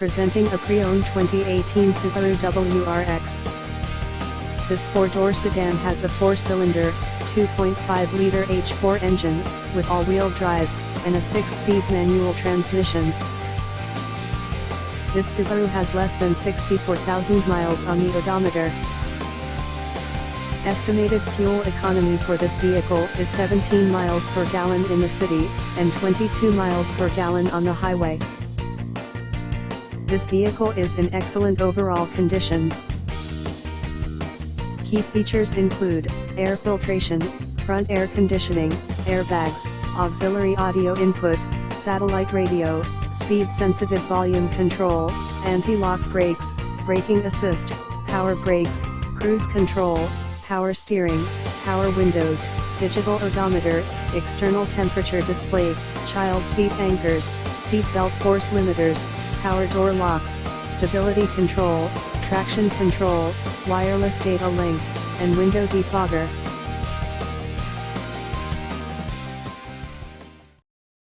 Presenting a pre-owned 2018 Subaru WRX. This four-door sedan has a four-cylinder, 2.5-liter H4 engine, with all-wheel drive, and a 6-speed manual transmission. This Subaru has less than 64,000 miles on the odometer. Estimated fuel economy for this vehicle is 17 miles per gallon in the city, and 22 miles per gallon on the highway. This vehicle is in excellent overall condition. Key features include air filtration, front air conditioning, airbags, auxiliary audio input, satellite radio, speed-sensitive volume control, anti-lock brakes, braking assist, power brakes, cruise control, power steering, power windows, digital odometer, external temperature display, child seat anchors, seat belt force limiters, power door locks, stability control, traction control, wireless data link, and window defogger.